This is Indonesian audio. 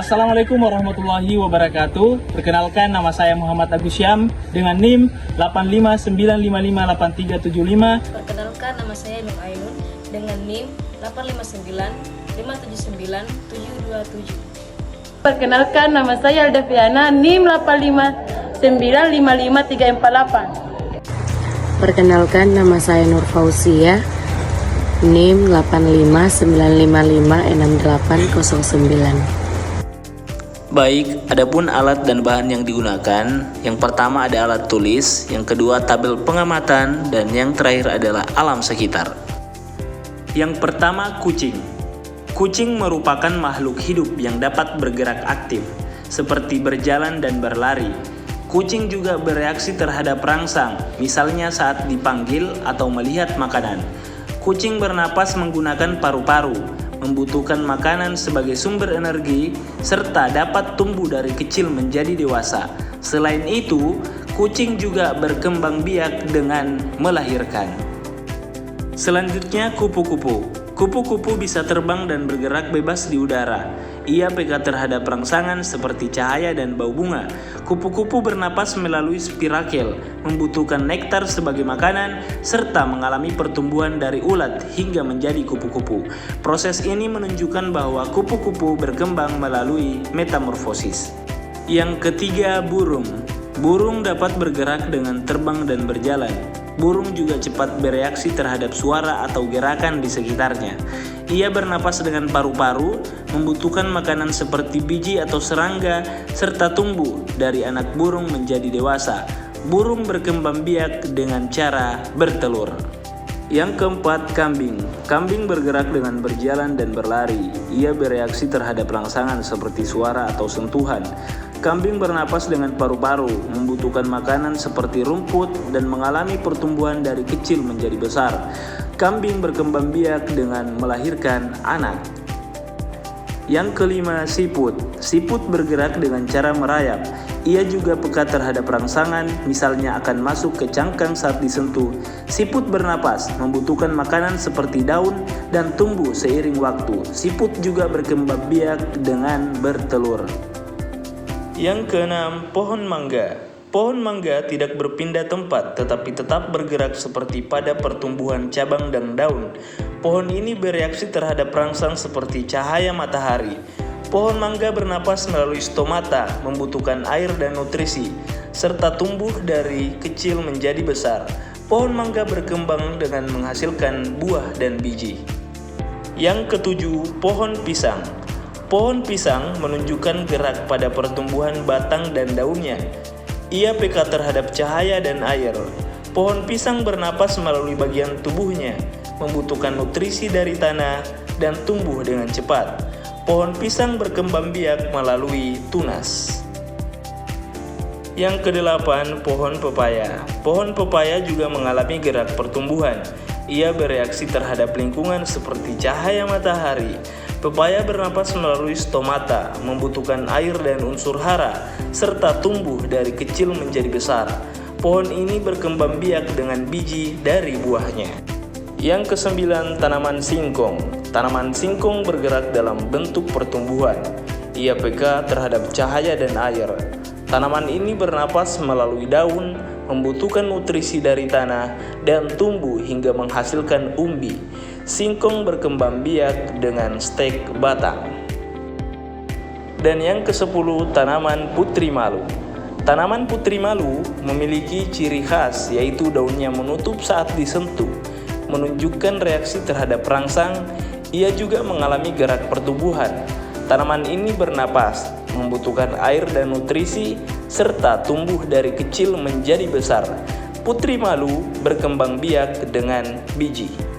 Assalamualaikum warahmatullahi wabarakatuh. Perkenalkan, nama saya Muhammad Agus Syam dengan NIM 859558375. Perkenalkan, nama saya Nur Ainun dengan NIM 859579727. Perkenalkan, nama saya Alda Fiana, NIM 859555348. Perkenalkan, nama saya Nur Fauzia, NIM 85955568809. Baik, adapun alat dan bahan yang digunakan, yang pertama ada alat tulis, yang kedua tabel pengamatan, dan yang terakhir adalah alam sekitar. Yang pertama, kucing. Kucing merupakan makhluk hidup yang dapat bergerak aktif, seperti berjalan dan berlari. Kucing juga bereaksi terhadap rangsang, misalnya saat dipanggil atau melihat makanan. Kucing bernapas menggunakan paru-paru, membutuhkan makanan sebagai sumber energi, serta dapat tumbuh dari kecil menjadi dewasa. Selain itu, kucing juga berkembang biak dengan melahirkan. Selanjutnya, kupu-kupu. Kupu-kupu bisa terbang dan bergerak bebas di udara. Ia peka terhadap rangsangan seperti cahaya dan bau bunga. Kupu-kupu bernapas melalui spirakel, membutuhkan nektar sebagai makanan, serta mengalami pertumbuhan dari ulat hingga menjadi kupu-kupu. Proses ini menunjukkan bahwa kupu-kupu berkembang melalui metamorfosis. Yang ketiga, burung. Burung dapat bergerak dengan terbang dan berjalan. Burung juga cepat bereaksi terhadap suara atau gerakan di sekitarnya. Ia bernapas dengan paru-paru, membutuhkan makanan seperti biji atau serangga, serta tumbuh dari anak burung menjadi dewasa. Burung berkembang biak dengan cara bertelur. Yang keempat, kambing. Kambing bergerak dengan berjalan dan berlari. Ia bereaksi terhadap rangsangan seperti suara atau sentuhan. Kambing bernapas dengan paru-paru, membutuhkan makanan seperti rumput dan mengalami pertumbuhan dari kecil menjadi besar. Kambing berkembang biak dengan melahirkan anak. Yang kelima, siput. Siput bergerak dengan cara merayap. Ia juga peka terhadap rangsangan, misalnya akan masuk ke cangkang saat disentuh. Siput bernapas, membutuhkan makanan seperti daun dan tumbuh seiring waktu. Siput juga berkembang biak dengan bertelur. Yang keenam, pohon mangga. Pohon mangga tidak berpindah tempat, tetapi tetap bergerak seperti pada pertumbuhan cabang dan daun. Pohon ini bereaksi terhadap rangsang seperti cahaya matahari. Pohon mangga bernapas melalui stomata, membutuhkan air dan nutrisi, serta tumbuh dari kecil menjadi besar. Pohon mangga berkembang dengan menghasilkan buah dan biji. Yang ketujuh, pohon pisang. Pohon pisang menunjukkan gerak pada pertumbuhan batang dan daunnya. Ia peka terhadap cahaya dan air. Pohon pisang bernapas melalui bagian tubuhnya, membutuhkan nutrisi dari tanah dan tumbuh dengan cepat. Pohon pisang berkembang biak melalui tunas. Yang kedelapan, pohon pepaya. Pohon pepaya juga mengalami gerak pertumbuhan. Ia bereaksi terhadap lingkungan seperti cahaya matahari. Pepaya bernapas melalui stomata, membutuhkan air dan unsur hara, serta tumbuh dari kecil menjadi besar. Pohon ini berkembang biak dengan biji dari buahnya. Yang kesembilan, tanaman singkong. Tanaman singkong bergerak dalam bentuk pertumbuhan. Ia peka terhadap cahaya dan air. Tanaman ini bernapas melalui daun, membutuhkan nutrisi dari tanah, dan tumbuh hingga menghasilkan umbi. Singkong berkembang biak dengan stek batang. Dan yang ke-10, tanaman putri malu. Tanaman putri malu memiliki ciri khas, yaitu daunnya menutup saat disentuh, menunjukkan reaksi terhadap rangsang. Ia juga mengalami gerak pertumbuhan. Tanaman ini bernapas, membutuhkan air dan nutrisi, serta tumbuh dari kecil menjadi besar. Putri malu berkembang biak dengan biji.